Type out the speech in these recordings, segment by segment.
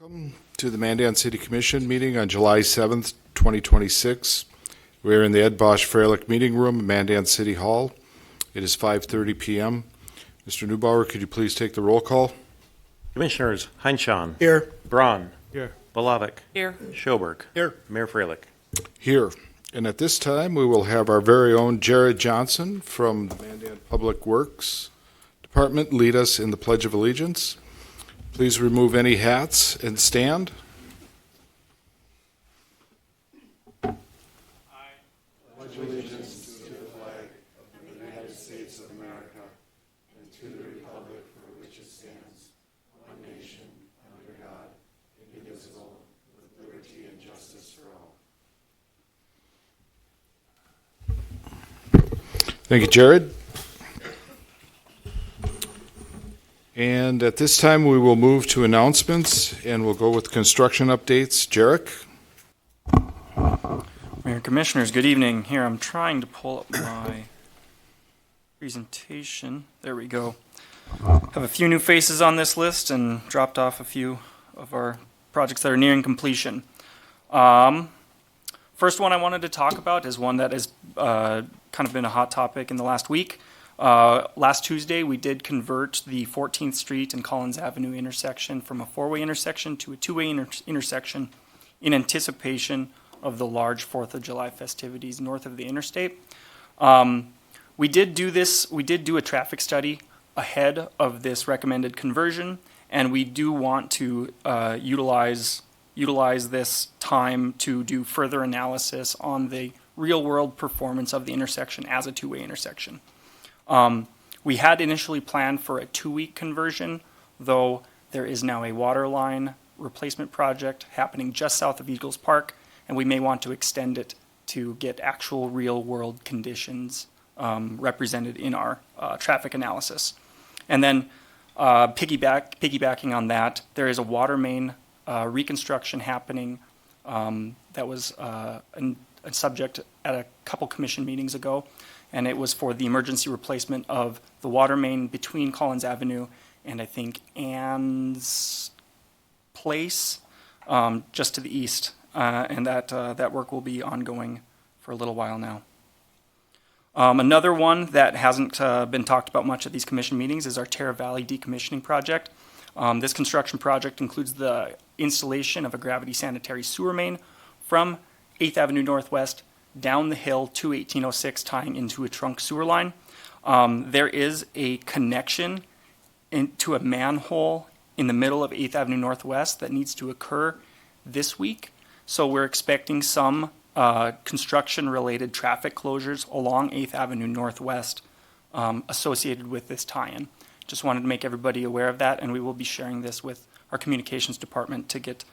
Welcome to the Mandan City Commission meeting on July 7th, 2026. We're in the Ed Bosch Freilich Meeting Room, Mandan City Hall. It is 5:30 p.m. Mr. Neubauer, could you please take the roll call? Commissioners Heinchan. Here. Braun. Here. Balavic. Here. Schoberg. Here. Mayor Freilich. Here. And at this time, we will have our very own Jared Johnson from the Mandan Public Works Department lead us in the Pledge of Allegiance. Please remove any hats and stand. Thank you, Jared. And at this time, we will move to announcements, and we'll go with construction updates. Jarek? Mayor Commissioners, good evening. Here, I'm trying to pull up my presentation. There we go. Have a few new faces on this list and dropped off a few of our projects that are nearing completion. First one I wanted to talk about is one that has kind of been a hot topic in the last week. Last Tuesday, we did convert the 14th Street and Collins Avenue intersection from a four-way intersection to a two-way intersection in anticipation of the large 4th of July festivities north of the interstate. We did do a traffic study ahead of this recommended conversion, and we do want to utilize this time to do further analysis on the real-world performance of the intersection as a two-way intersection. We had initially planned for a 2-week conversion, though there is now a water line replacement project happening just south of Eagles Park, and we may want to extend it to get actual real-world conditions represented in our traffic analysis. And then piggybacking on that, there is a water main reconstruction happening that was a subject at a couple commission meetings ago, and it was for the emergency replacement of the water main between Collins Avenue and I think Ann's Place, just to the east, and that work will be ongoing for a little while now. Another one that hasn't been talked about much at these commission meetings is our Terra Valley decommissioning project. This construction project includes the installation of a gravity sanitary sewer main from 8th Avenue Northwest down the hill to 1806, tying into a trunk sewer line. There is a connection into a manhole in the middle of 8th Avenue Northwest that needs to occur this week. So we're expecting some construction-related traffic closures along 8th Avenue Northwest associated with this tie-in. Just wanted to make everybody aware of that, and we will be sharing this with our communications department to get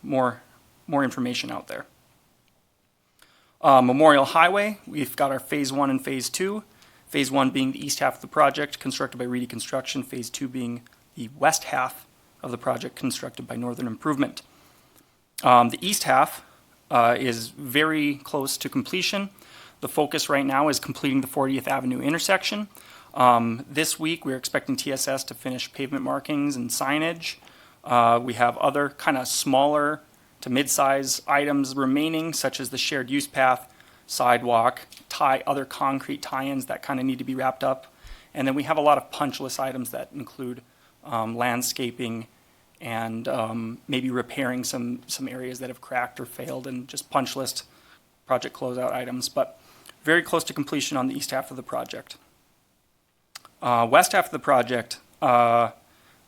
more information out there. Memorial Highway, we've got our Phase 1 and Phase 2. Phase 1 being the east half of the project, constructed by Reedy Construction. Phase 2 being the west half of the project, constructed by Northern Improvement. The east half is very close to completion. The focus right now is completing the 40th Avenue intersection. This week, we're expecting TSS to finish pavement markings and signage. We have other kind of smaller to mid-size items remaining, such as the shared use path, sidewalk, other concrete tie-ins that kind of need to be wrapped up. And then we have a lot of punch list items that include landscaping and maybe repairing some areas that have cracked or failed, and just punch list project closeout items, but very close to completion on the east half of the project. West half of the project, a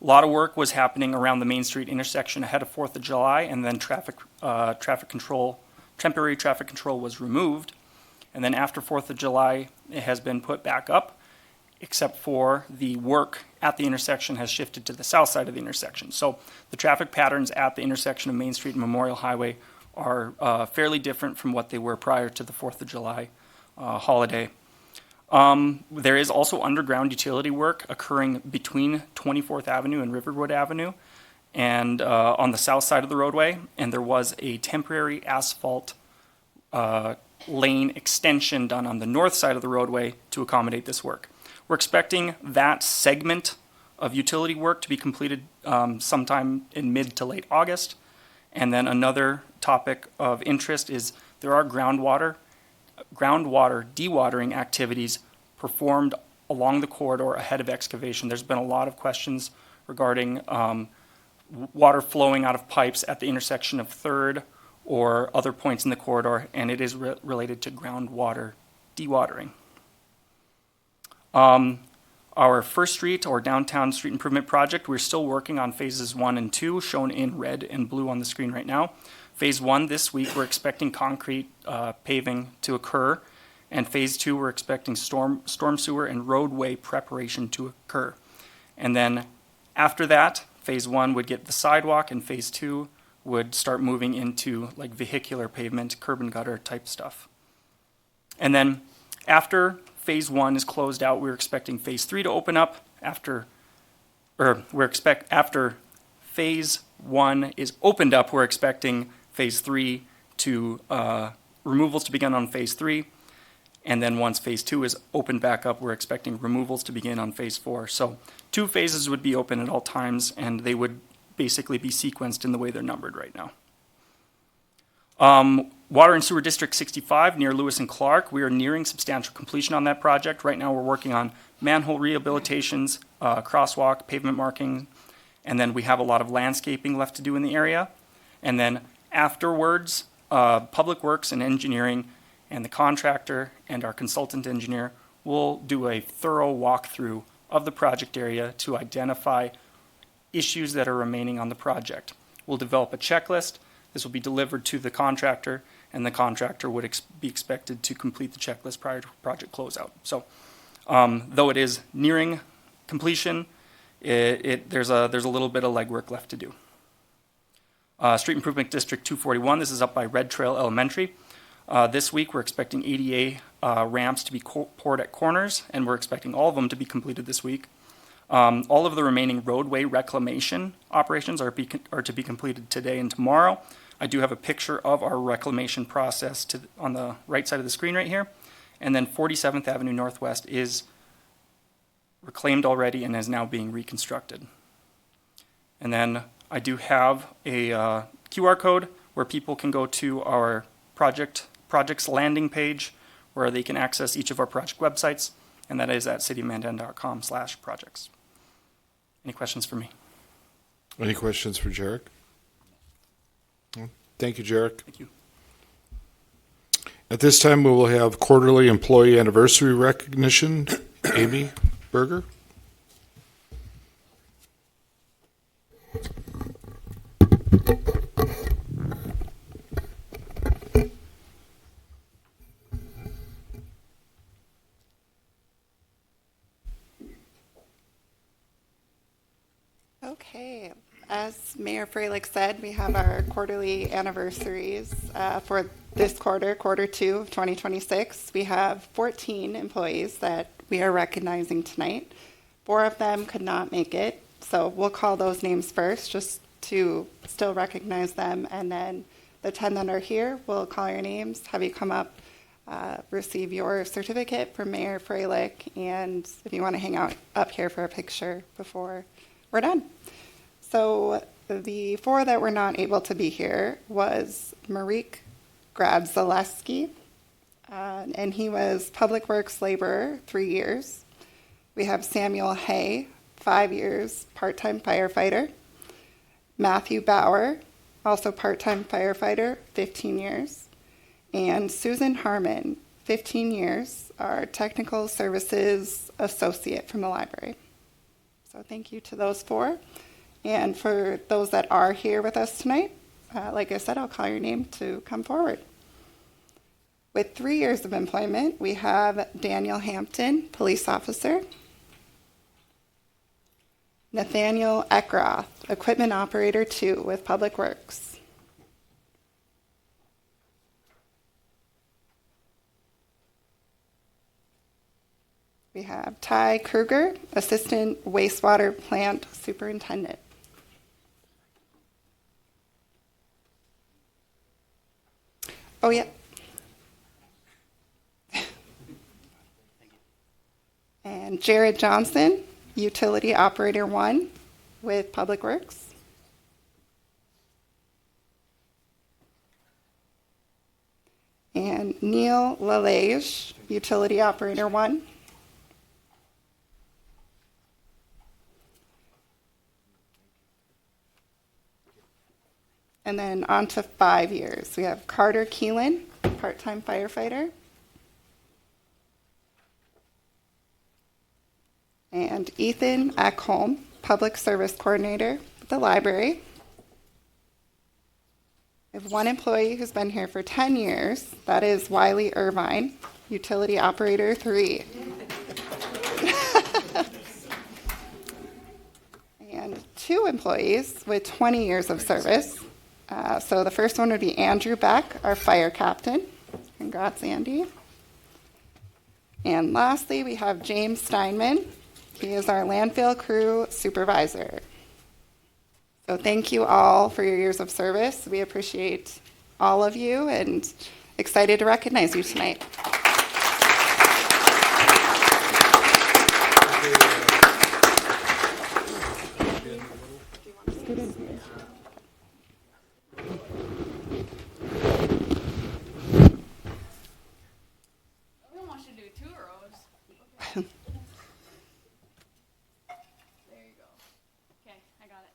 lot of work was happening around the Main Street intersection ahead of 4th of July, and then temporary traffic control was removed. And then after 4th of July, it has been put back up, except for the work at the intersection has shifted to the south side of the intersection. So the traffic patterns at the intersection of Main Street and Memorial Highway are fairly different from what they were prior to the 4th of July holiday. There is also underground utility work occurring between 24th Avenue and Riverwood Avenue and on the south side of the roadway, and there was a temporary asphalt lane extension done on the north side of the roadway to accommodate this work. We're expecting that segment of utility work to be completed sometime in mid to late August. And then another topic of interest is there are groundwater dewatering activities performed along the corridor ahead of excavation. There's been a lot of questions regarding water flowing out of pipes at the intersection of 3rd or other points in the corridor, and it is related to groundwater dewatering. Our First Street or Downtown Street Improvement Project, we're still working on phases 1 and 2, shown in red and blue on the screen right now. Phase 1 this week, we're expecting concrete paving to occur, and phase 2, we're expecting storm sewer and roadway preparation to occur. And then after that, phase 1 would get the sidewalk, and phase 2 would start moving into like vehicular pavement, curb and gutter type stuff. And then after phase 1 is closed out, we're expecting phase 3 to open up after phase 1 is opened up, we're expecting phase 3 to, removals to begin on phase 3. And then once phase 2 is opened back up, we're expecting removals to begin on phase 4. So 2 phases would be open at all times, and they would basically be sequenced in the way they're numbered right now. Water and Sewer District 65 near Lewis and Clark, we are nearing substantial completion on that project. Right now we're working on manhole rehabilitations, crosswalk, pavement marking, and then we have a lot of landscaping left to do in the area. And then afterwards, Public Works and Engineering and the contractor and our consultant engineer will do a thorough walkthrough of the project area to identify issues that are remaining on the project. We'll develop a checklist. This will be delivered to the contractor, and the contractor would be expected to complete the checklist prior to project closeout. So, though it is nearing completion, there's a little bit of legwork left to do. Street Improvement District 241, this is up by Red Trail Elementary. This week, we're expecting ADA ramps to be poured at corners, and we're expecting all of them to be completed this week. All of the remaining roadway reclamation operations are to be completed today and tomorrow. I do have a picture of our reclamation process on the right side of the screen right here. And then 47th Avenue Northwest is reclaimed already and is now being reconstructed. And then I do have a QR code where people can go to our project's landing page where they can access each of our project websites, and that is at cityofmandan.com/projects. Any questions for me? Any questions for Jarek? No? Thank you, Jarek. Thank you. At this time, we will have quarterly employee anniversary recognition. Amy Berger. Okay, as Mayor Freilich said, we have our quarterly anniversaries for this quarter, quarter 2 of 2026. We have 14 employees that we are recognizing tonight. 4 of them could not make it, so we'll call those names first just to still recognize them, and then the 10 that are here, we'll call your names, have you come up, receive your certificate from Mayor Freilich, and if you want to hang out up here for a picture before we're done. So the 4 that were not able to be here was Marique Gradzaleski, and he was Public Works laborer, 3 years. We have Samuel Hay, 5 years, part-time firefighter. Matthew Bauer, also part-time firefighter, 15 years. And Susan Harmon, 15 years, our technical services associate from the library. So thank you to those 4. And for those that are here with us tonight, like I said, I'll call your name to come forward. With 3 years of employment, we have Daniel Hampton, police officer. Nathaniel Eckroth, equipment operator 2 with Public Works. We have Ty Kruger, assistant wastewater plant superintendent. Oh, yeah. And Jared Johnson, Utility Operator 1 with Public Works. And Neil Lalage, Utility Operator 1. And then on to 5 years. We have Carter Keelan, part-time firefighter. And Ethan Ekholm, Public Service Coordinator at the library. We have one employee who's been here for 10 years. That is Wiley Irvine, Utility Operator 3. And 2 employees with 20 years of service. So the first one would be Andrew Beck, our fire captain. Congrats, Andy. And lastly, we have James Steinman. He is our landfill crew supervisor. So thank you all for your years of service. We appreciate all of you and excited to recognize you tonight. Everyone wants you to do 2 rows. There you go. Okay, I got it.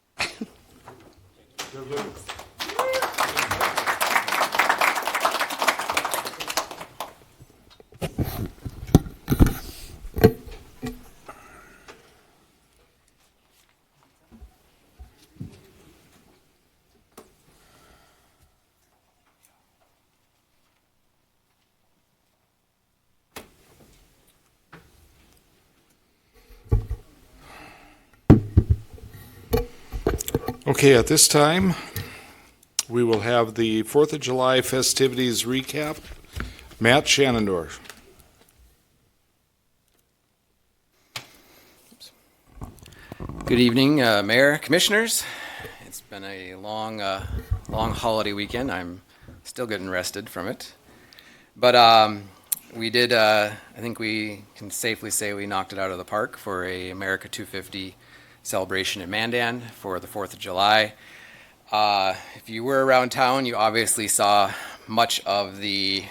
Okay, at this time, we will have the 4th of July festivities recap. Matt Shannondorf. Good evening, Mayor, Commissioners. It's been a long holiday weekend. I'm still getting rested from it. But we did, I think we can safely say we knocked it out of the park for a America 250 celebration in Mandan for the 4th of July. If you were around town, you obviously saw much of the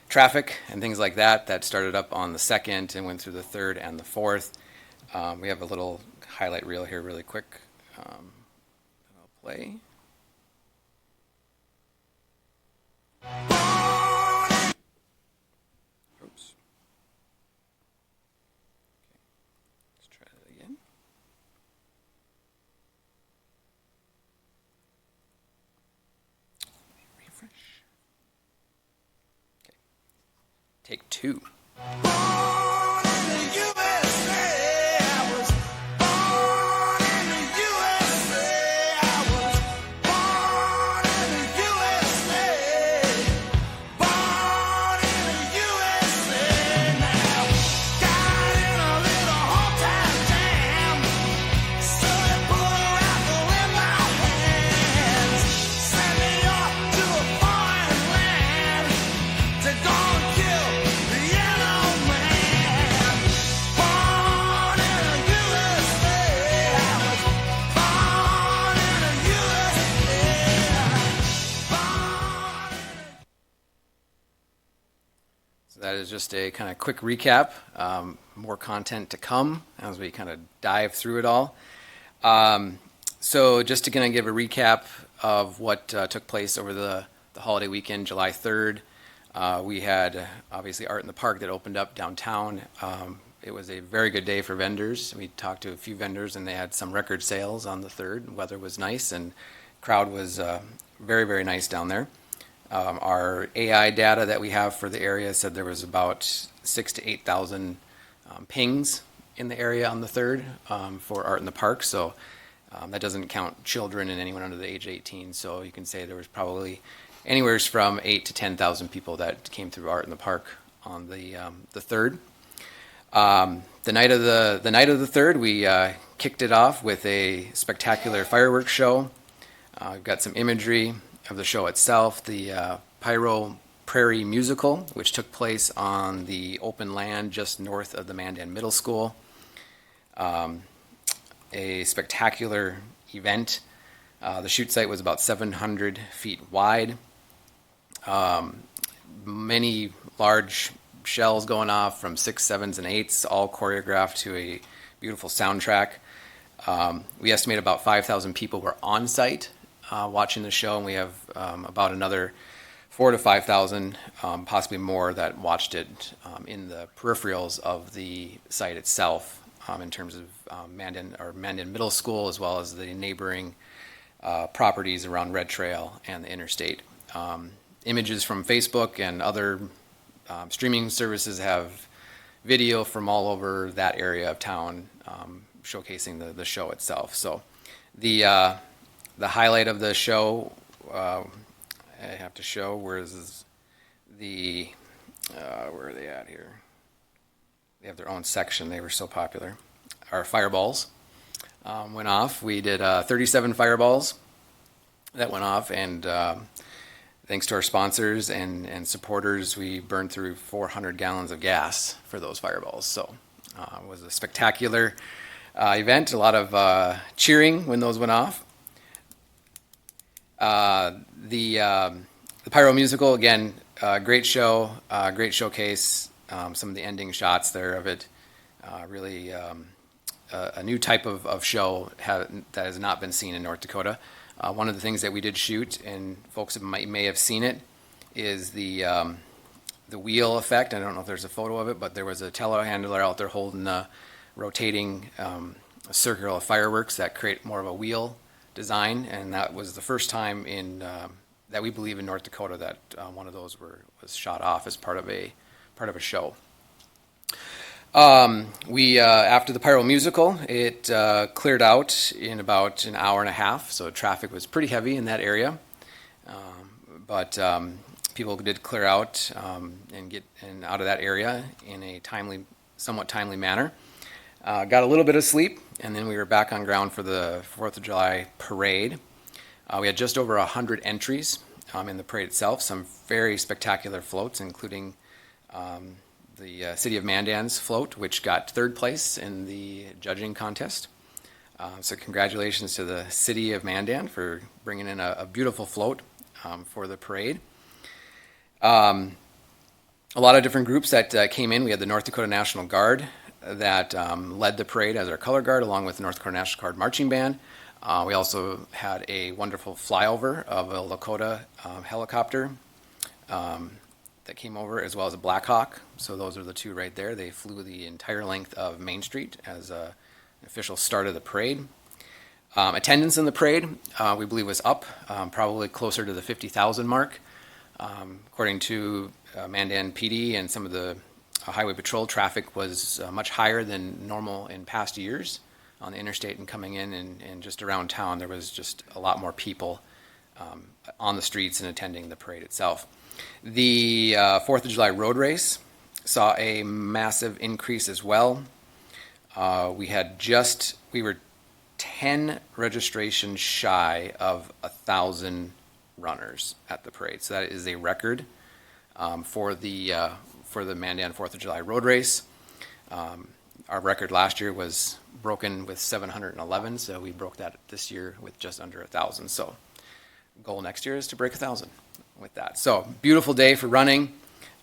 traffic and things like that started up on the 2nd and went through the 3rd and the 4th. We have a little highlight reel here really quick. I'll play. Oops. Let's try that again. Refresh. Okay. Take 2. That is just a kind of quick recap. More content to come as we kind of dive through it all. So just to kind of give a recap of what took place over the holiday weekend, July 3rd, we had obviously Art in the Park that opened up downtown. It was a very good day for vendors. We talked to a few vendors and they had some record sales on the 3rd. Weather was nice and crowd was very, very nice down there. Our AI data that we have for the area said there was about 6,000 to 8,000 pings in the area on the 3rd for Art in the Park. So that doesn't count children and anyone under the age of 18. So you can say there was probably anywhere from 8,000 to 10,000 people that came through Art in the Park on the 3rd. The night of the 3rd, we kicked it off with a spectacular fireworks show. We've got some imagery of the show itself. The pyro Prairie Musical, which took place on the open land just north of the Mandan Middle School. A spectacular event. The shoot site was about 700 feet wide. Many large shells going off from 6, 7s, and 8s, all choreographed to a beautiful soundtrack. We estimate about 5,000 people were on site watching the show, and we have about another 4,000 to 5,000, possibly more, that watched it in the peripherals of the site itself, in terms of Mandan Middle School, as well as the neighboring properties around Red Trail and the interstate. Images from Facebook and other streaming services have video from all over that area of town, showcasing the show itself. So the highlight of the show, I have to show, where are they at here? They have their own section. They were so popular. Our fireballs went off. We did 37 fireballs that went off, and thanks to our sponsors and supporters, we burned through 400 gallons of gas for those fireballs. So it was a spectacular event. A lot of cheering when those went off. The Pyro Musical, again, great show, great showcase. Some of the ending shots there of it, really a new type of show that has not been seen in North Dakota. One of the things that we did shoot, and folks may have seen it, is the wheel effect. I don't know if there's a photo of it, but there was a telehandler out there holding a rotating a circle of fireworks that create more of a wheel design, and that was the first time in that we believe in North Dakota that one of those was shot off as part of a show. We after the Pyro Musical, it cleared out in about an hour and a half, so traffic was pretty heavy in that area, but people did clear out and get out of that area in a somewhat timely manner. Got a little bit of sleep, and then we were back on ground for the 4th of July parade. We had just over 100 entries in the parade itself, some very spectacular floats, including the City of Mandan's float, which got 3rd place in the judging contest. So congratulations to the City of Mandan for bringing in a beautiful float for the parade. A lot of different groups that came in. We had the North Dakota National Guard that led the parade as our color guard, along with the North Dakota National Guard Marching Band. We also had a wonderful flyover of a Lakota helicopter that came over, as well as a Black Hawk. So those are the two right there. They flew the entire length of Main Street as an official start of the parade. Attendance in the parade, we believe, was up, probably closer to the 50,000 mark. According to Mandan PD and some of the highway patrol, traffic was much higher than normal in past years on the interstate and coming in, and just around town there was just a lot more people on the streets and attending the parade itself. The 4th of July road race saw a massive increase as well. We were 10 registrations shy of 1,000 runners at the parade. So that is a record for the Mandan 4th of July road race. Our record last year was broken with 711, so we broke that this year with just under 1,000. So goal next year is to break 1,000 with that. So beautiful day for running.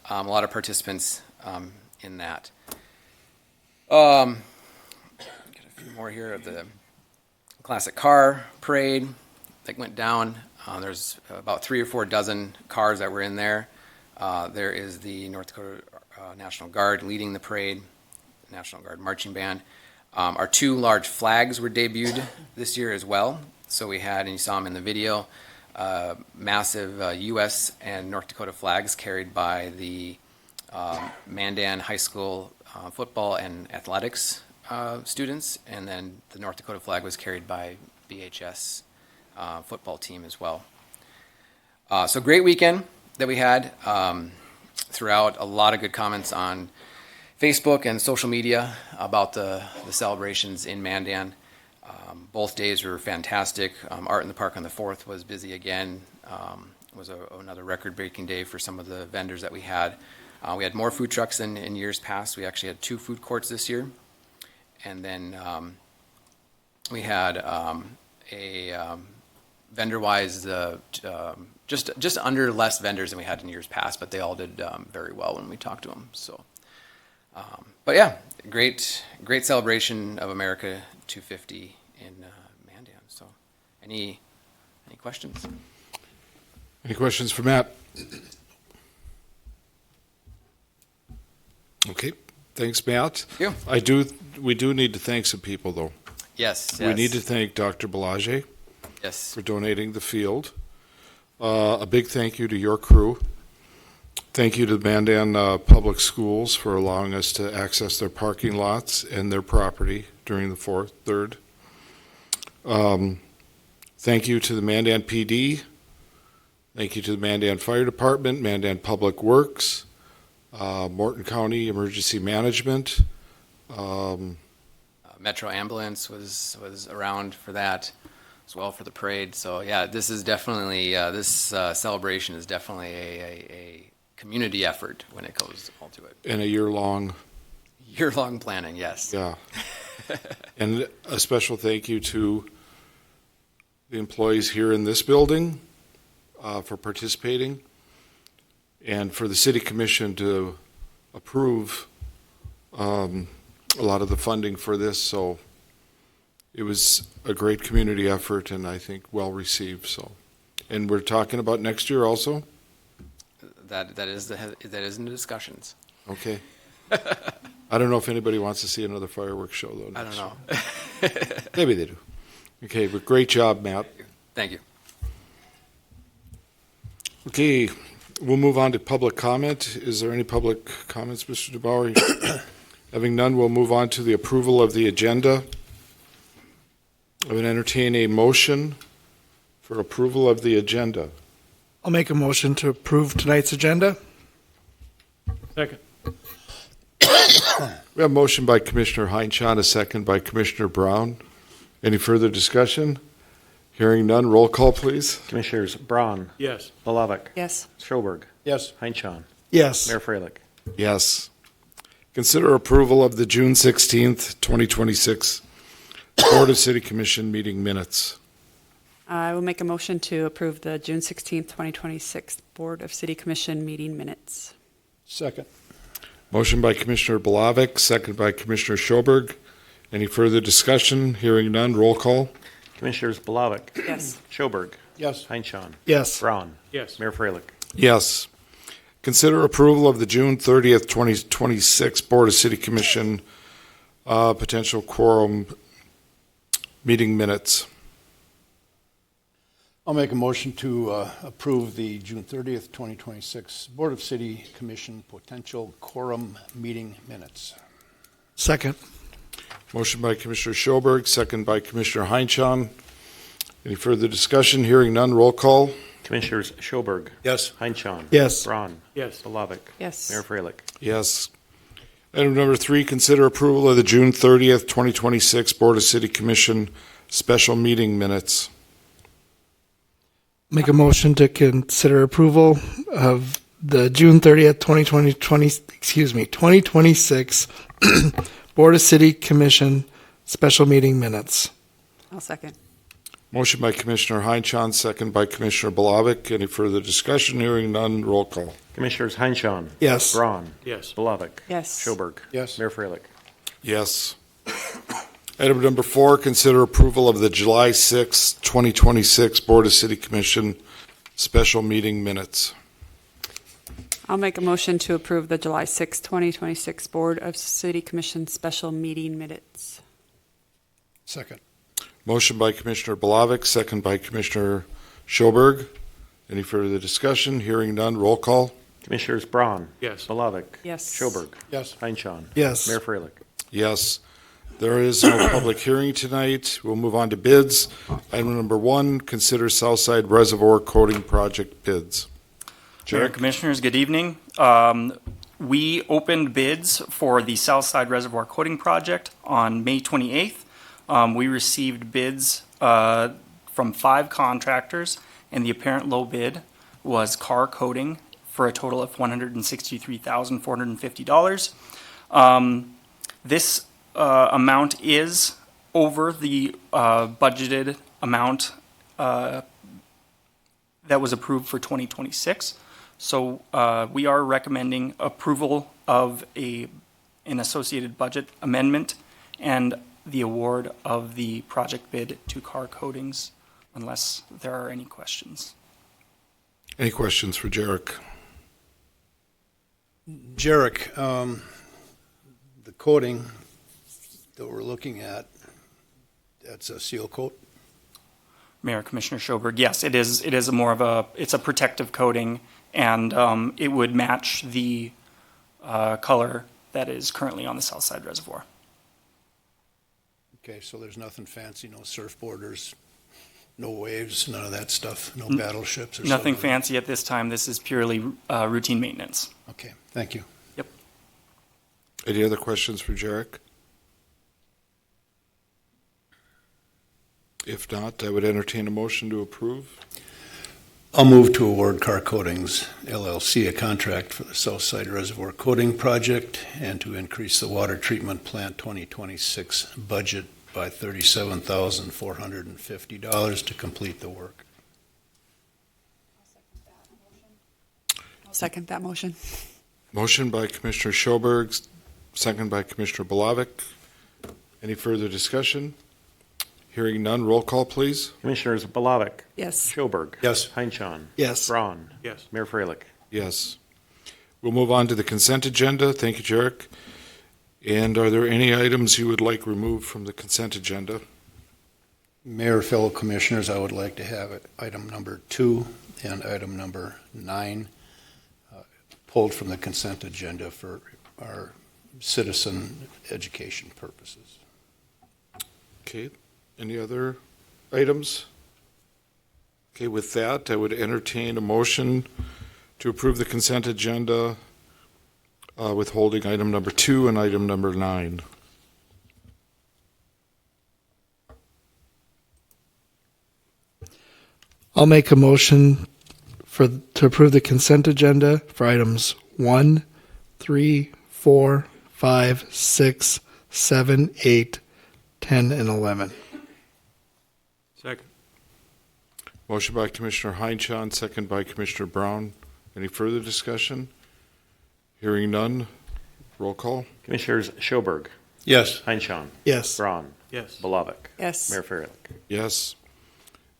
A lot of participants in that. Get a few more here of the classic car parade that went down. There's about 3 or 4 dozen cars that were in there. There is the North Dakota National Guard leading the parade, National Guard Marching Band. Our 2 large flags were debuted this year as well. So we had, and you saw them in the video, massive U.S. and North Dakota flags carried by the Mandan High School football and athletics students, and then the North Dakota flag was carried by BHS football team as well. So great weekend that we had throughout. A lot of good comments on Facebook and social media about the celebrations in Mandan. Both days were fantastic. Art in the Park on the 4th was busy again. was another record-breaking day for some of the vendors that we had. We had more food trucks than in years past. We actually had 2 food courts this year. And then we had vendor-wise, just under less vendors than we had in years past, but they all did very well when we talked to them. So, but yeah, great celebration of America 250 in Mandan. So, any questions? Any questions for Matt? Okay, thanks, Matt. Thank you. We do need to thank some people, though. Yes. We need to thank Dr. Belanger Yes. for donating the field. A big thank you to your crew. Thank you to the Mandan Public Schools for allowing us to access their parking lots and their property during the 3rd. Thank you to the Mandan PD. Thank you to the Mandan Fire Department, Mandan Public Works, Morton County Emergency Management. Metro Ambulance was around for that as well for the parade. So yeah, this is definitely this celebration is definitely a community effort when it goes all to it. And a year-long, Year-long planning, yes. yeah. And a special thank you to the employees here in this building for participating, and for the City Commission to approve a lot of the funding for this. So it was a great community effort, and I think well-received. So, and we're talking about next year also? That is in the discussions. Okay. I don't know if anybody wants to see another fireworks show, though. I don't know. Maybe they do. Okay, but great job, Matt. Thank you. Okay, we'll move on to public comment. Is there any public comments, Mr. DeBauer? Having none, we'll move on to the approval of the agenda. I would entertain a motion for approval of the agenda. I'll make a motion to approve tonight's agenda. Second. We have a motion by Commissioner Heinchan, a second by Commissioner Brown. Any further discussion? Hearing none, roll call, please. Commissioners Braun, Yes. Palovik, Yes. Schoberg, Yes. Heinchan, Yes. Mayor Freilich. Yes. Consider approval of the June 16th, 2026 Board of City Commission meeting minutes. I will make a motion to approve the June 16th, 2026 Board of City Commission meeting minutes. Second. Motion by Commissioner Belavic, second by Commissioner Schoberg. Any further discussion? Hearing none, roll call. Commissioners Palovik, Yes. Schoberg, Yes. Heinchan, Yes. Braun, Yes. Mayor Freilich. Yes. Consider approval of the June 30th, 2026 Board of City Commission potential quorum meeting minutes. I'll make a motion to approve the June 30th, 2026 Board of City Commission potential quorum meeting minutes. Second. Motion by Commissioner Schoberg, second by Commissioner Heinchan. Any further discussion? Hearing none, roll call. Commissioners Schoberg, Yes. Heinchan, Yes. Braun, Yes. Palovik, Yes. Mayor Freilich. Yes. Item number 3, consider approval of the June 30th, 2026 Board of City Commission special meeting minutes. Make a motion to consider approval of the June 30th, 2026 Board of City Commission special meeting minutes. I'll second. Motion by Commissioner Heinchan, second by Commissioner Belavic. Any further discussion? Hearing none, roll call. Commissioners Heinchan, Yes. Braun, Yes. Palovik, Yes. Schoberg, Yes. Mayor Freilich. Yes. Item number 4, consider approval of the July 6th, 2026 Board of City Commission special meeting minutes. I'll make a motion to approve the July 6th, 2026 Board of City Commission special meeting minutes. Second. Motion by Commissioner Belavic, second by Commissioner Schoberg. Any further discussion? Hearing none, roll call. Commissioners Braun, Yes. Palovik, Yes. Schoberg, Yes. Heinchan, Yes. Mayor Freilich. Yes. There is no public hearing tonight. We'll move on to bids. Item number 1, consider Southside Reservoir Coating Project bids. Mayor, Commissioners, good evening. We opened bids for the Southside Reservoir Coating Project on May 28th. We received bids from 5 contractors, and the apparent low bid was car coating for a total of $163,450. This amount is over the budgeted amount that was approved for 2026. So we are recommending approval of an associated budget amendment and the award of the project bid to Car Coatings, unless there are any questions. Any questions for Jarek? Jarek, the coating that we're looking at, that's a seal coat? Mayor Commissioner Schoberg, yes, it is a more of it's a protective coating, and it would match the color that is currently on the south side reservoir. Okay, so there's nothing fancy, no surfboarders, no waves, none of that stuff, no battleships or something? Nothing fancy at this time. This is purely routine maintenance. Okay, thank you. Any other questions for Jarek? If not, I would entertain a motion to approve. I'll move to award Car Coatings LLC a contract for the Southside Reservoir Coating Project and to increase the water treatment plant 2026 budget by $37,450 to complete the work. I'll second that motion. Motion by Commissioner Schoberg, second by Commissioner Blavik. Any further discussion? Hearing none, roll call, please. Commissioners Blavik, Yes. Schoberg. Yes. Heinchan. Yes. Braun. Yes. Mayor Freilich. Yes. We'll move on to the consent agenda. Thank you, Jarek. And are there any items you would like removed from the consent agenda? Mayor, fellow commissioners, I would like to have item number 2 and item number 9 pulled from the consent agenda for our citizen education purposes. Okay, any other items? Okay, with that, I would entertain a motion to approve the consent agenda withholding item number 2 and item number 9. I'll make a motion to approve the consent agenda for items 1, 3, 4, 5, 6, 7, 8, 10, and 11. Second. Motion by Commissioner Heinchan, second by Commissioner Brown. Any further discussion? Hearing none, roll call. Commissioners Schoberg, Yes. Heinchan. Yes. Braun. Yes. Blavik. Yes. Mayor Freilich. Yes.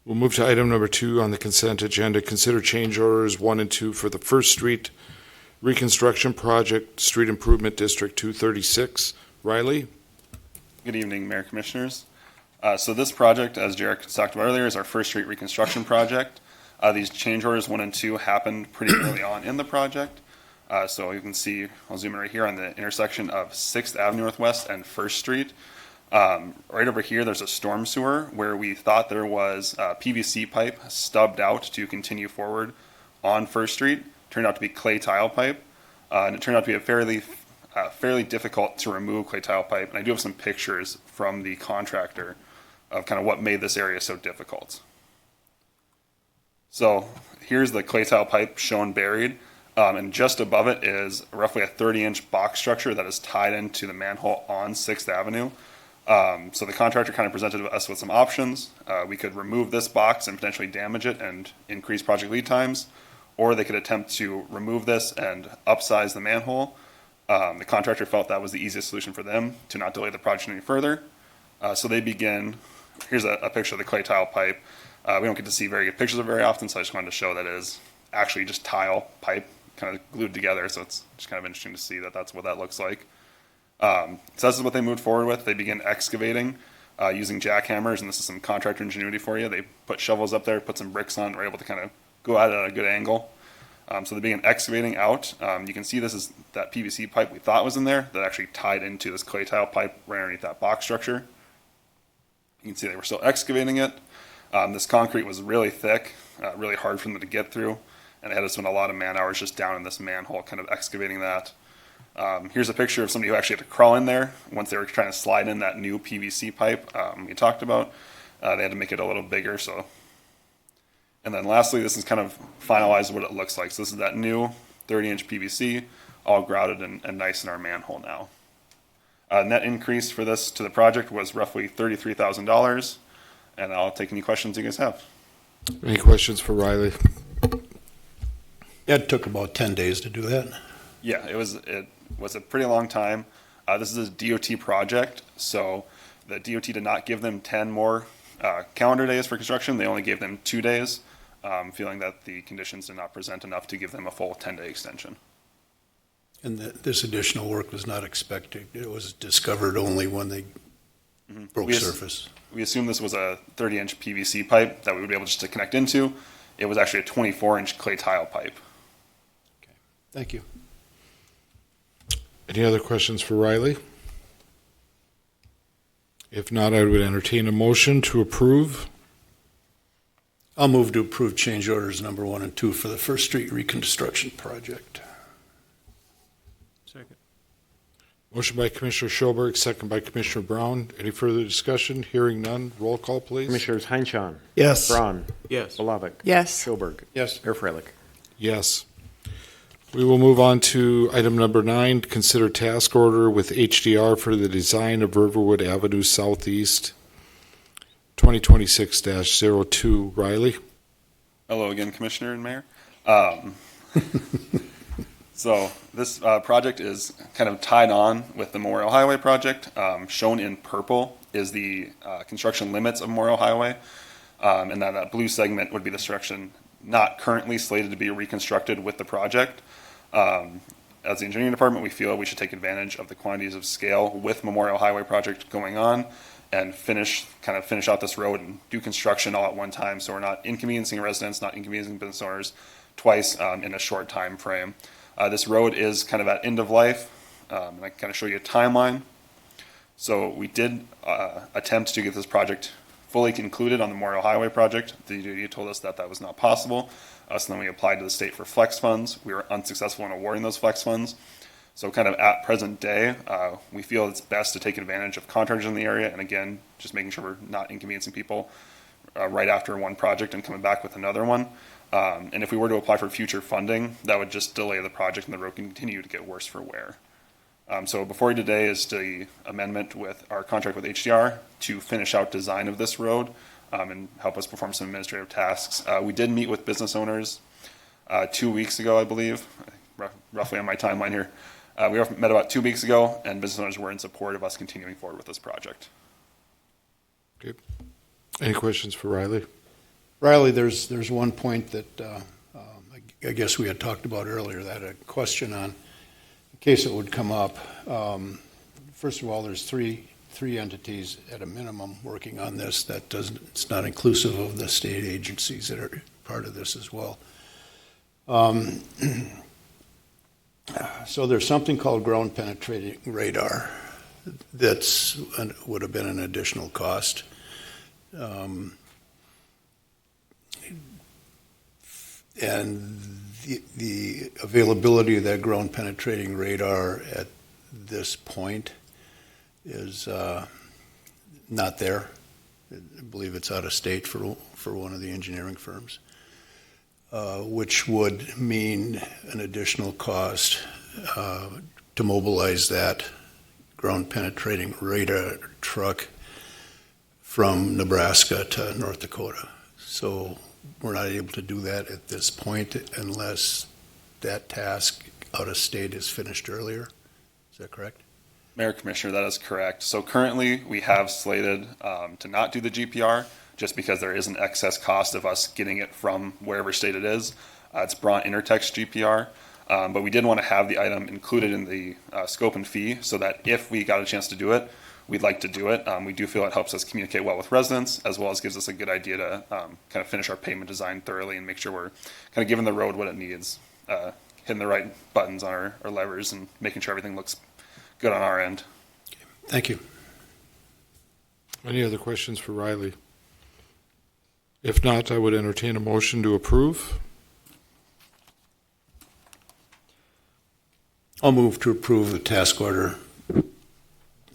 We'll move to item number 2 on the consent agenda. Consider change orders 1 and 2 for the First Street Reconstruction Project, Street Improvement District 236. Riley? Good evening, Mayor Commissioners. So this project, as Jarek talked about earlier, is our First Street Reconstruction Project. These change orders 1 and 2 happened pretty early on in the project. So you can see, I'll zoom in right here on the intersection of 6th Avenue Northwest and First Street. Right over here, there's a storm sewer where we thought there was a PVC pipe stubbed out to continue forward on First Street. Turned out to be clay tile pipe, and it turned out to be a fairly difficult to remove clay tile pipe. And I do have some pictures from the contractor of kind of what made this area so difficult. So here's the clay tile pipe shown buried, and just above it is roughly a 30-inch box structure that is tied into the manhole on 6th Avenue. So the contractor kind of presented us with some options. We could remove this box and potentially damage it and increase project lead times, or they could attempt to remove this and upsize the manhole. The contractor felt that was the easiest solution for them to not delay the project any further. So they begin, here's a picture of the clay tile pipe. We don't get to see very good pictures of it very often, so I just wanted to show that it is actually just tile pipe kind of glued together. So it's just kind of interesting to see that that's what that looks like. So this is what they moved forward with. They began excavating using jackhammers, and this is some contractor ingenuity for you. They put shovels up there, put some bricks on, were able to kind of go at it at a good angle. So they began excavating out. You can see this is that PVC pipe we thought was in there that actually tied into this clay tile pipe right underneath that box structure. You can see they were still excavating it. This concrete was really thick, really hard for them to get through, and they had to spend a lot of man hours just down in this manhole kind of excavating that. Here's a picture of somebody who actually had to crawl in there once they were trying to slide in that new PVC pipe we talked about. They had to make it a little bigger, so And then lastly, this is kind of finalized what it looks like. So this is that new 30-inch PVC, all grouted and nice in our manhole now. Net increase for this to the project was roughly $33,000, and I'll take any questions you guys have. Any questions for Riley? It took about 10 days to do that. Yeah, it was a pretty long time. This is a DOT project, so the DOT did not give them 10 more calendar days for construction. They only gave them 2 days, feeling that the conditions did not present enough to give them a full 10-day extension. And this additional work was not expected. It was discovered only when they broke We surface. We assumed this was a 30-inch PVC pipe that we would be able just to connect into. It was actually a 24-inch clay tile pipe. Thank you. Any other questions for Riley? If not, I would entertain a motion to approve. I'll move to approve change orders number 1 and 2 for the First Street reconstruction project. Second. Motion by Commissioner Schoberg, second by Commissioner Brown. Any further discussion? Hearing none. Roll call, please. Commissioners Heinchan. Yes. Braun. Yes. Palovik. Yes. Schoberg. Yes. Mayor Freilich. Yes. We will move on to item number 9, consider task order with HDR for the design of Riverwood Avenue Southeast, 2026-02. Riley? Hello again, Commissioner and Mayor. So this project is kind of tied on with the Memorial Highway project. Shown in purple is the construction limits of Memorial Highway, and then that blue segment would be the section not currently slated to be reconstructed with the project. As the engineering department, we feel we should take advantage of the quantities of scale with Memorial Highway project going on and finish out this road and do construction all at one time, so we're not inconveniencing residents, not inconveniencing business owners twice in a short time frame. This road is kind of at end of life, and I can kind of show you a timeline. So we did attempt to get this project fully concluded on the Memorial Highway project. The DOT told us that that was not possible. So then we applied to the state for flex funds. We were unsuccessful in awarding those flex funds. So kind of at present day, we feel it's best to take advantage of contractors in the area, and again, just making sure we're not inconveniencing people right after one project and coming back with another one. And if we were to apply for future funding, that would just delay the project and the road can continue to get worse for wear. So before you today is the amendment with our contract with HDR to finish out design of this road and help us perform some administrative tasks. We did meet with business owners 2 weeks ago, I believe, roughly on my timeline here. We met about 2 weeks ago, and business owners were in support of us continuing forward with this project. Okay. Any questions for Riley? Riley, there's one point that I guess we had talked about earlier, that a question on, in case it would come up. First of all, there's three entities at a minimum working on this. It's not inclusive of the state agencies that are part of this as well. So there's something called ground penetrating radar would have been an additional cost. And the availability of that ground penetrating radar at this point is not there. I believe it's out of state for one of the engineering firms, which would mean an additional cost to mobilize that ground penetrating radar truck from Nebraska to North Dakota. So we're not able to do that at this point unless that task out of state is finished earlier. Is that correct? Mayor, Commissioner, that is correct. So currently, we have slated to not do the GPR just because there is an excess cost of us getting it from wherever state it is. It's Braun Intertext GPR. But we did want to have the item included in the scope and fee so that if we got a chance to do it, we'd like to do it. We do feel it helps us communicate well with residents, as well as gives us a good idea to kind of finish our pavement design thoroughly and make sure we're kind of giving the road what it needs, hitting the right buttons on our levers and making sure everything looks good on our end. Thank you. Any other questions for Riley? If not, I would entertain a motion to approve. I'll move to approve the task order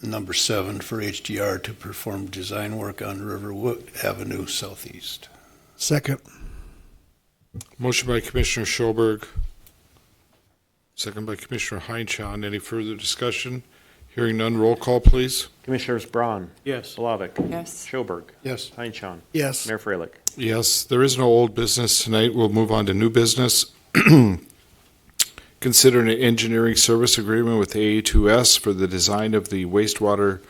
number 7 for HDR to perform design work on Riverwood Avenue Southeast. Second. Motion by Commissioner Schoberg, second by Commissioner Heinchan. Any further discussion? Hearing none, roll call, please. Commissioners Braun. Yes. Palovik. Yes. Schoberg. Yes. Heinchan. Yes. Mayor Freilich. Yes, there is no old business tonight. We'll move on to new business. Consider an engineering service agreement with AE2S for the design of the wastewater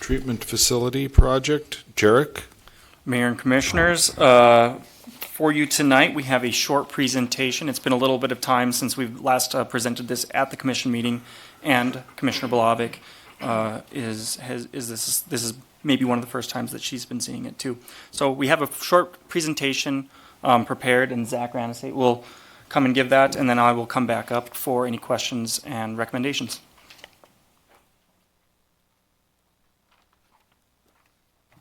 treatment facility project. Jarek? Mayor and Commissioners, for you tonight, we have a short presentation. It's been a little bit of time since we've last presented this at the commission meeting, and Commissioner Blavik this is maybe one of the first times that she's been seeing it too. So we have a short presentation prepared, and Zach Ranasate will come and give that, and then I will come back up for any questions and recommendations.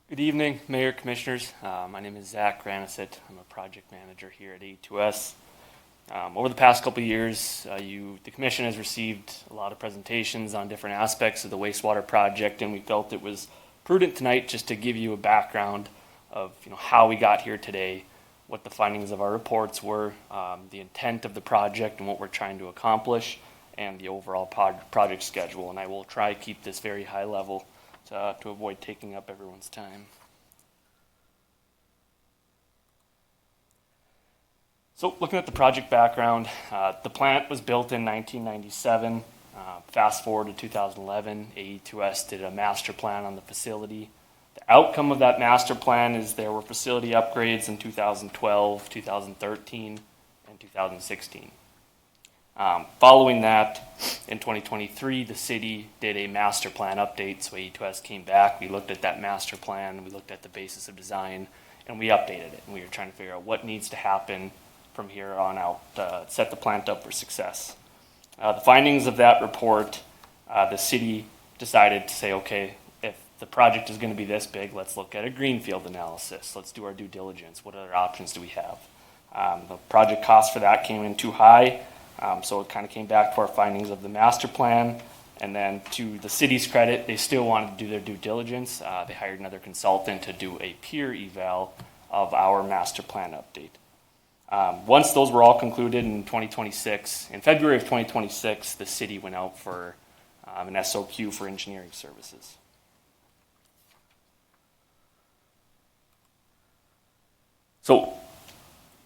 Good evening, Mayor, Commissioners. My name is Zach Granisit. I'm a project manager here at AE2S. Over the past couple of years, the Commission has received a lot of presentations on different aspects of the wastewater project, and we felt it was prudent tonight just to give you a background of how we got here today, what the findings of our reports were, the intent of the project and what we're trying to accomplish, and the overall project schedule. And I will try to keep this very high level to avoid taking up everyone's time. So looking at the project background, the plant was built in 1997. Fast forward to 2011, AE2S did a master plan on the facility. The outcome of that master plan is there were facility upgrades in 2012, 2013, and 2016. Following that, in 2023, the city did a master plan update. So AE2S came back, we looked at that master plan, we looked at the basis of design, and we updated it. And we were trying to figure out what needs to happen from here on out to set the plant up for success. The findings of that report, the city decided to say, okay, if the project is going to be this big, let's look at a greenfield analysis. Let's do our due diligence. What other options do we have? The project cost for that came in too high. So it kind of came back to our findings of the master plan. And then to the city's credit, they still wanted to do their due diligence. They hired another consultant to do a peer eval of our master plan update. Once those were all concluded in 2026, in February of 2026, the city went out for an SOQ for engineering services. So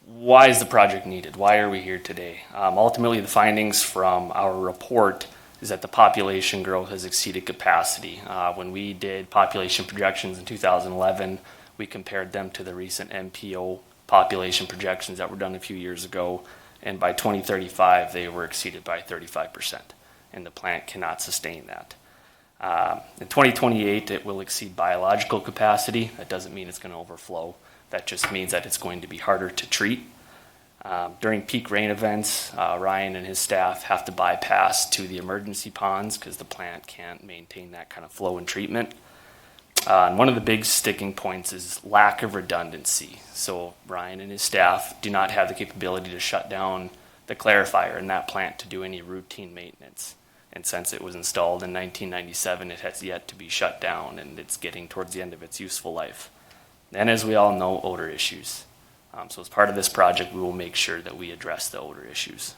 why is the project needed? Why are we here today? Ultimately, the findings from our report is that the population growth has exceeded capacity. When we did population projections in 2011, we compared them to the recent MPO population projections that were done a few years ago, and by 2035, they were exceeded by 35%, and the plant cannot sustain that. In 2028, it will exceed biological capacity. That doesn't mean it's going to overflow. That just means that it's going to be harder to treat. During peak rain events, Ryan and his staff have to bypass to the emergency ponds because the plant can't maintain that kind of flow and treatment. And one of the big sticking points is lack of redundancy. So Ryan and his staff do not have the capability to shut down the clarifier in that plant to do any routine maintenance. And since it was installed in 1997, it has yet to be shut down, and it's getting towards the end of its useful life. And as we all know, odor issues. So as part of this project, we will make sure that we address the odor issues.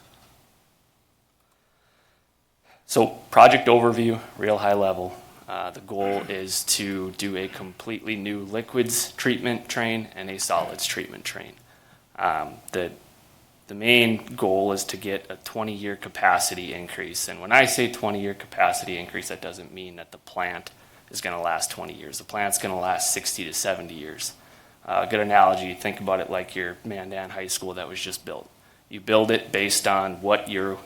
So project overview, real high level. The goal is to do a completely new liquids treatment train and a solids treatment train. The main goal is to get a 20-year capacity increase. And when I say 20-year capacity increase, that doesn't mean that the plant is going to last 20 years. The plant's going to last 60 to 70 years. A good analogy, think about it like your Mandan High School that was just built. You build it based on what you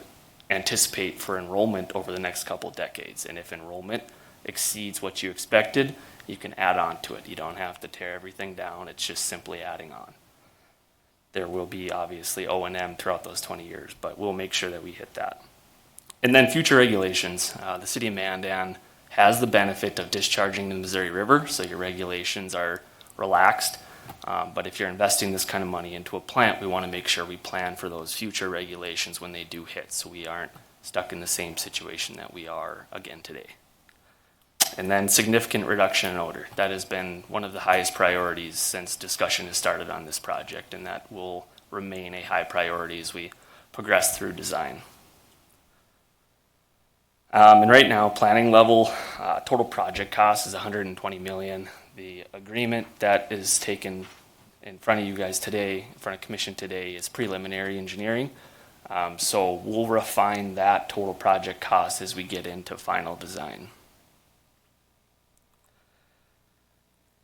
anticipate for enrollment over the next couple decades. And if enrollment exceeds what you expected, you can add on to it. You don't have to tear everything down. It's just simply adding on. There will be obviously O&M throughout those 20 years, but we'll make sure that we hit that. And then future regulations. The city of Mandan has the benefit of discharging the Missouri River, so your regulations are relaxed. But if you're investing this kind of money into a plant, we want to make sure we plan for those future regulations when they do hit, so we aren't stuck in the same situation that we are again today. And then significant reduction in odor. That has been one of the highest priorities since discussion has started on this project, and that will remain a high priority as we progress through design. And right now, planning level, total project cost is $120 million. The agreement that is taken in front of you guys today, in front of commission today, is preliminary engineering. So we'll refine that total project cost as we get into final design.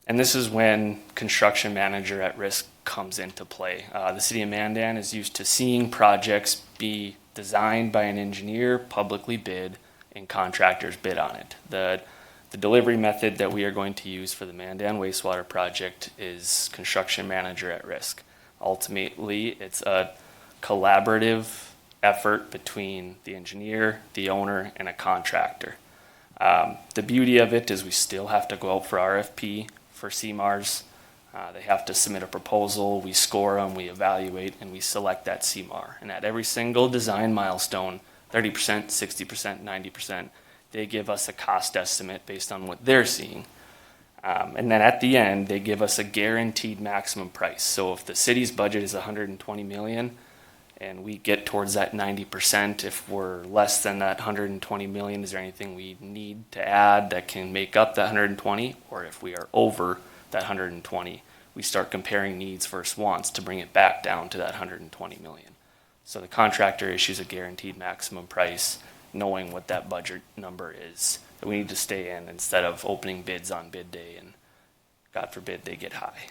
And this is when construction manager at risk comes into play. The city of Mandan is used to seeing projects be designed by an engineer, publicly bid, and contractors bid on it. The delivery method that we are going to use for the Mandan wastewater project is construction manager at risk. Ultimately, it's a collaborative effort between the engineer, the owner, and a contractor. The beauty of it is we still have to go out for RFP for CMARs. They have to submit a proposal, we score them, we evaluate, and we select that CMAR. And at every single design milestone, 30%, 60%, 90%, they give us a cost estimate based on what they're seeing. And then at the end, they give us a guaranteed maximum price. So if the city's budget is $120 million, and we get towards that 90%, if we're less than that $120 million, is there anything we need to add that can make up that 120? Or if we are over that 120, we start comparing needs versus wants to bring it back down to that 120 million. So the contractor issues a guaranteed maximum price, knowing what that budget number is that we need to stay in, instead of opening bids on bid day and God forbid they get high.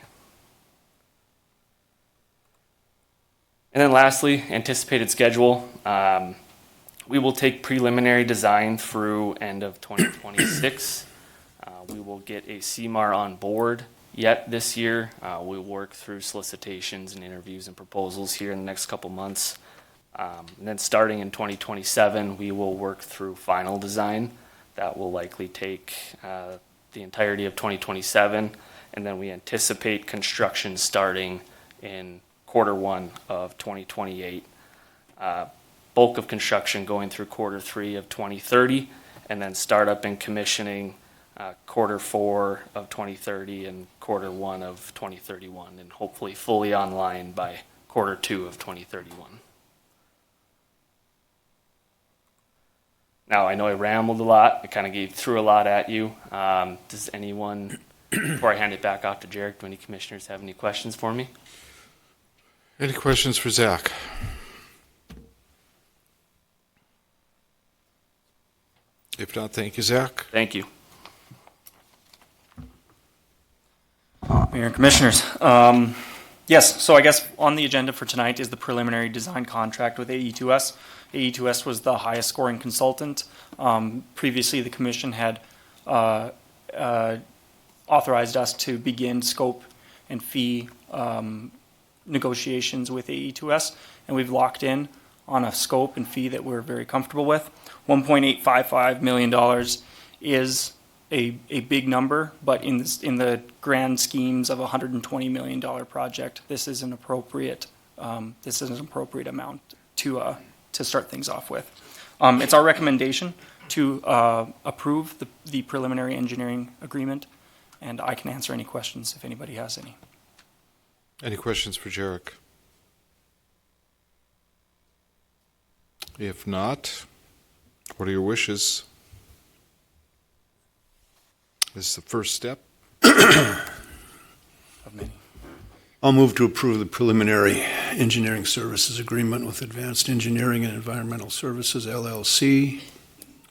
And then lastly, anticipated schedule. We will take preliminary design through end of 2026. We will get a CMAR on board yet this year. We'll work through solicitations and interviews and proposals here in the next couple months. And then starting in 2027, we will work through final design. That will likely take the entirety of 2027. And then we anticipate construction starting in Q1 of 2028. Bulk of construction going through Q3 of 2030, and then start up and commissioning Q4 of 2030 and Q1 of 2031, and hopefully fully online by Q2 of 2031. Now, I know I rambled a lot. I kind of threw a lot at you. Does anyone, before I hand it back off to Jarek, do any commissioners have any questions for me? Any questions for Zach? If not, thank you, Zach. Thank you. Mayor and Commissioners. Yes, so I guess on the agenda for tonight is the preliminary design contract with AE2S. AE2S was the highest scoring consultant. Previously, the commission had authorized us to begin scope and fee negotiations with AE2S, and we've locked in on a scope and fee that we're very comfortable with. $1.855 million is a big number, but in the grand schemes of a $120 million project, this is an appropriate amount to start things off with. It's our recommendation to approve the preliminary engineering agreement, and I can answer any questions if anybody has any. Any questions for Jarek? If not, what are your wishes? This is the first step. Of many. I'll move to approve the preliminary engineering services agreement with Advanced Engineering and Environmental Services, LLC,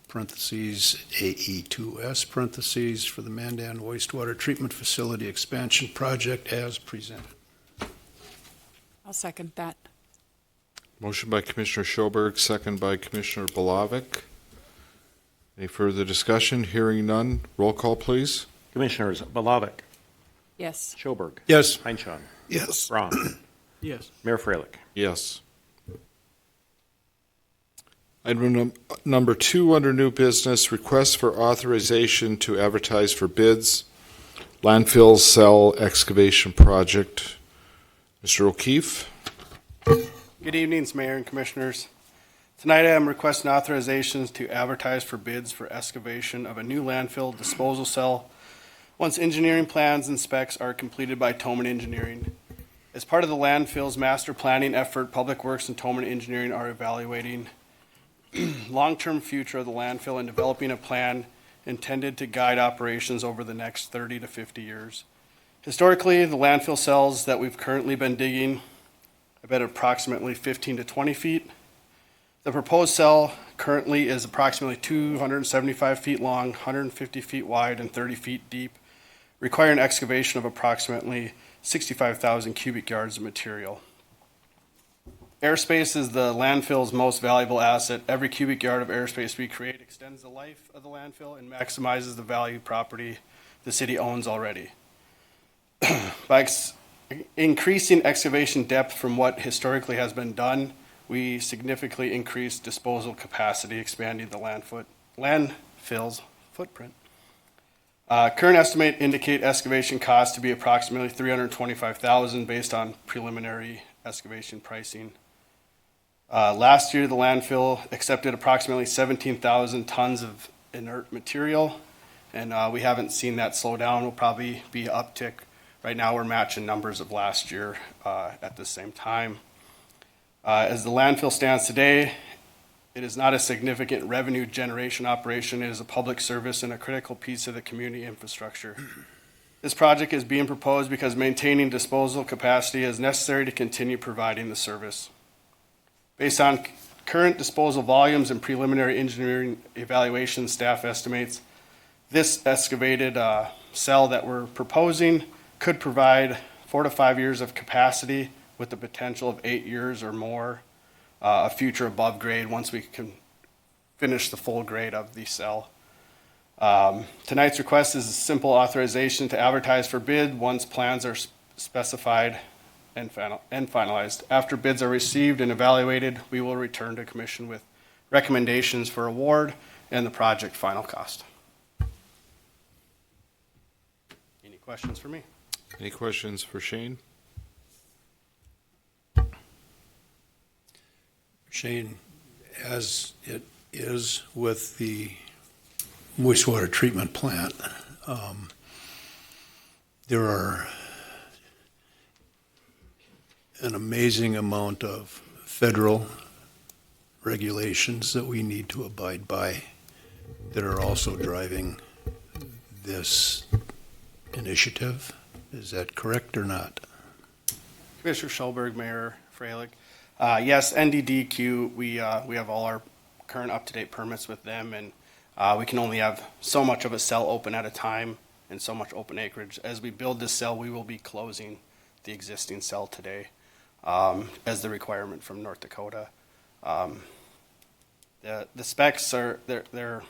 parentheses, AE2S, parentheses, for the Mandan Wastewater Treatment Facility Expansion Project as presented. I'll second that. Motion by Commissioner Schoberg, second by Commissioner Bolovic. Any further discussion? Hearing none. Roll call, please. Commissioners Bolovic, Yes. Schoberg, Yes. Heinchan, Yes. Braun, Yes. Mayor Freilich. Yes. Item number 2 under new business, request for authorization to advertise for bids, landfill cell excavation project. Mr. O'Keefe? Good evening, Mayor and Commissioners. Tonight I am requesting authorizations to advertise for bids for excavation of a new landfill disposal cell once engineering plans and specs are completed by Toman Engineering. As part of the landfill's master planning effort, Public Works and Tolman Engineering are evaluating long-term future of the landfill and developing a plan intended to guide operations over the next 30 to 50 years. Historically, the landfill cells that we've currently been digging have been approximately 15 to 20 feet. The proposed cell currently is approximately 275 feet long, 150 feet wide, and 30 feet deep, requiring excavation of approximately 65,000 cubic yards of material. Airspace is the landfill's most valuable asset. Every cubic yard of airspace we create extends the life of the landfill and maximizes the value property the city owns already. By increasing excavation depth from what historically has been done, we significantly increase disposal capacity, expanding the landfill's footprint. Current estimate indicate excavation costs to be approximately $325,000 based on preliminary excavation pricing. Last year, the landfill accepted approximately 17,000 tons of inert material, and we haven't seen that slow down. Will probably be an uptick. Right now, we're matching numbers of last year at the same time. As the landfill stands today, it is not a significant revenue generation operation. It is a public service and a critical piece of the community infrastructure. This project is being proposed because maintaining disposal capacity is necessary to continue providing the service. Based on current disposal volumes and preliminary engineering evaluation staff estimates, this excavated cell that we're proposing could provide 4 to 5 years of capacity with the potential of 8 years or more a future above grade once we can finish the full grade of the cell. Tonight's request is a simple authorization to advertise for bid once plans are specified and finalized. After bids are received and evaluated, we will return to commission with recommendations for award and the project final cost. Any questions for me? Any questions for Shane? Shane, as it is with the wastewater treatment plant, there are an amazing amount of federal regulations that we need to abide by that are also driving this initiative. Is that correct or not? Commissioner Schulberg, Mayor Freilich. Yes, NDDQ, we have all our current up-to-date permits with them, and we can only have so much of a cell open at a time and so much open acreage. As we build this cell, we will be closing the existing cell today as the requirement from North Dakota. The specs are, they're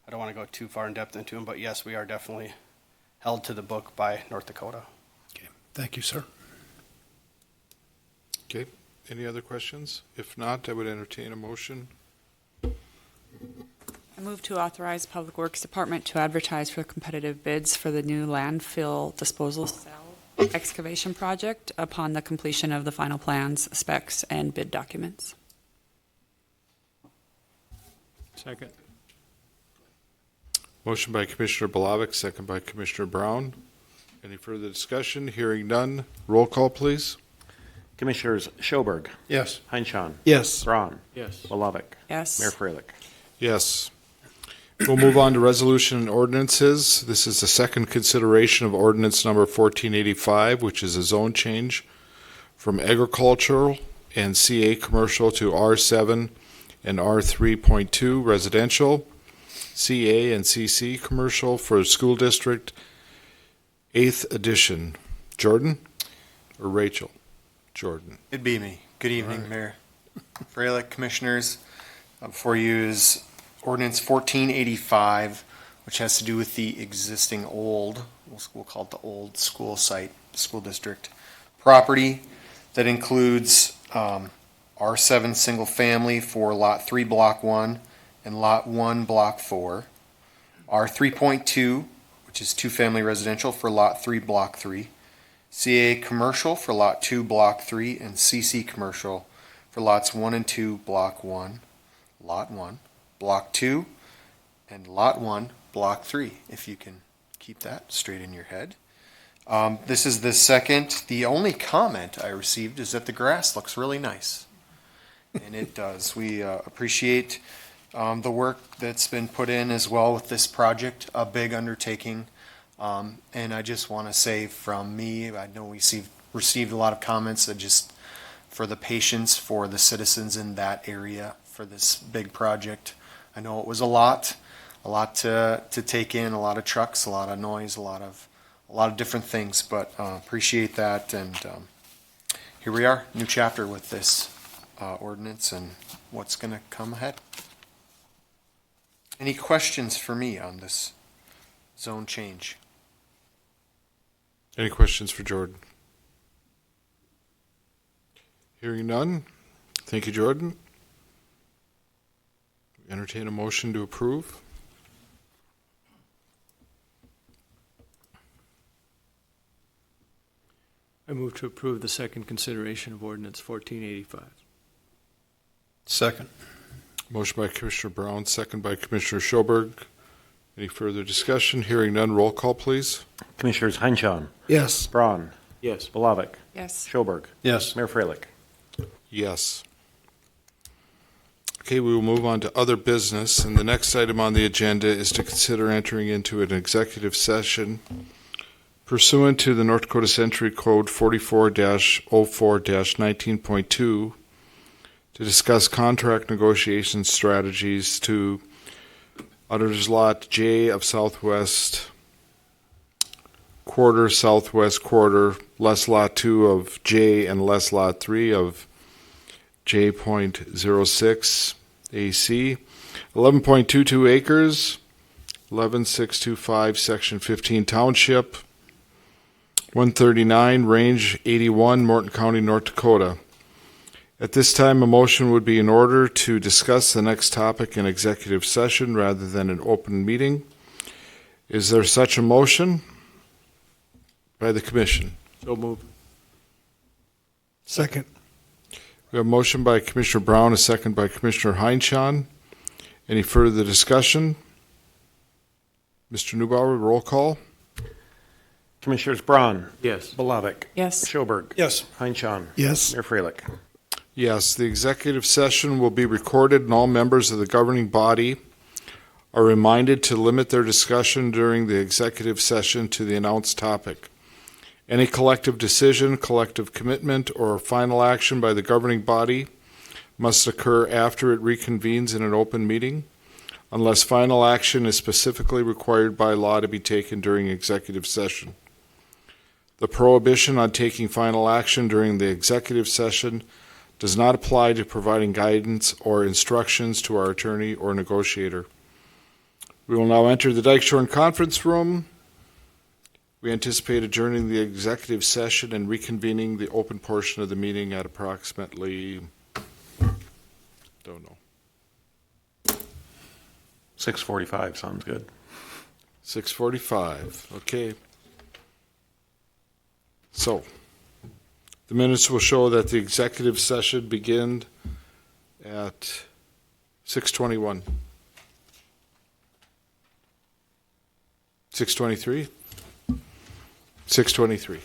I don't want to go too far in depth into them, but yes, we are definitely held to the book by North Dakota. Okay, thank you, sir. Okay, any other questions? If not, I would entertain a motion. I move to authorize Public Works Department to advertise for competitive bids for the new landfill disposal cell excavation project upon the completion of the final plans, specs, and bid documents. Second. Motion by Commissioner Blavik, second by Commissioner Brown. Any further discussion? Hearing none. Roll call, please. Commissioners Schoberg, Yes. Heinchan, Yes. Braun, Yes. Malavik, Yes. Mayor Freilich. Yes. We'll move on to resolution and ordinances. This is the second consideration of ordinance number 1485, which is a zone change from agricultural and CA commercial to R7 and R3.2 residential, CA and CC commercial for school district, 8th edition. Jordan or Rachel? Jordan. It'd be me. Good evening, Mayor Freilich, Commissioners. Before you is ordinance 1485, which has to do with the existing old, we'll call it the old school site, school district property that includes R7 single family for Lot 3, Block 1, and Lot 1, Block 4. R3.2, which is two-family residential for Lot 3, Block 3. CA commercial for Lot 2, Block 3, and CC commercial for Lots 1 and 2, Block 1, Lot 1, Block 2, and Lot 1, Block 3, if you can keep that straight in your head. This is the second. The only comment I received is that the grass looks really nice. And it does. We appreciate the work that's been put in as well with this project, a big undertaking. And I just want to say from me, I know we received a lot of comments that just for the patience for the citizens in that area for this big project. I know it was a lot to take in, a lot of trucks, a lot of noise, a lot of different things, but appreciate that. And here we are, new chapter with this ordinance and what's going to come ahead. Any questions for me on this zone change? Any questions for Jordan? Hearing none. Thank you, Jordan. Entertain a motion to approve. I move to approve the second consideration of ordinance 1485. Second. Motion by Commissioner Brown, second by Commissioner Schoberg. Any further discussion? Hearing none, roll call, please. Commissioners Heinchan, Yes. Braun. Yes. Malavik. Yes. Schoberg. Yes. Mayor Freilich. Yes. Okay, we will move on to other business, and the next item on the agenda is to consider entering into an executive session pursuant to the North Dakota Century Code 44-04-19.2 to discuss contract negotiation strategies to Auditor's Lot J of Southwest Quarter, Southwest Quarter, less Lot 2 of J and less Lot 3 of J.06 AC, 11.22 acres, 11625, Section 15 Township, 139, Range 81, Morton County, North Dakota. At this time, a motion would be in order to discuss the next topic in executive session rather than an open meeting. Is there such a motion by the commission? So moved. Second. We have a motion by Commissioner Brown, a second by Commissioner Heinchan. Any further discussion? Mr. Neubauer, roll call. Commissioners Braun. Yes. Malavik. Yes. Schoberg. Yes. Heinchan. Yes. Mayor Freilich. Yes, the executive session will be recorded, and all members of the governing body are reminded to limit their discussion during the executive session to the announced topic. Any collective decision, collective commitment, or final action by the governing body must occur after it reconvenes in an open meeting, unless final action is specifically required by law to be taken during executive session. The prohibition on taking final action during the executive session does not apply to providing guidance or instructions to our attorney or negotiator. We will now enter the Dyke Shorn Conference Room. We anticipate adjourning the executive session and reconvening the open portion of the meeting at approximately, don't know, 6:45 sounds good. 6:45. Okay. So, the minutes will show that the executive session began at 6:21. 6:23? 6:23.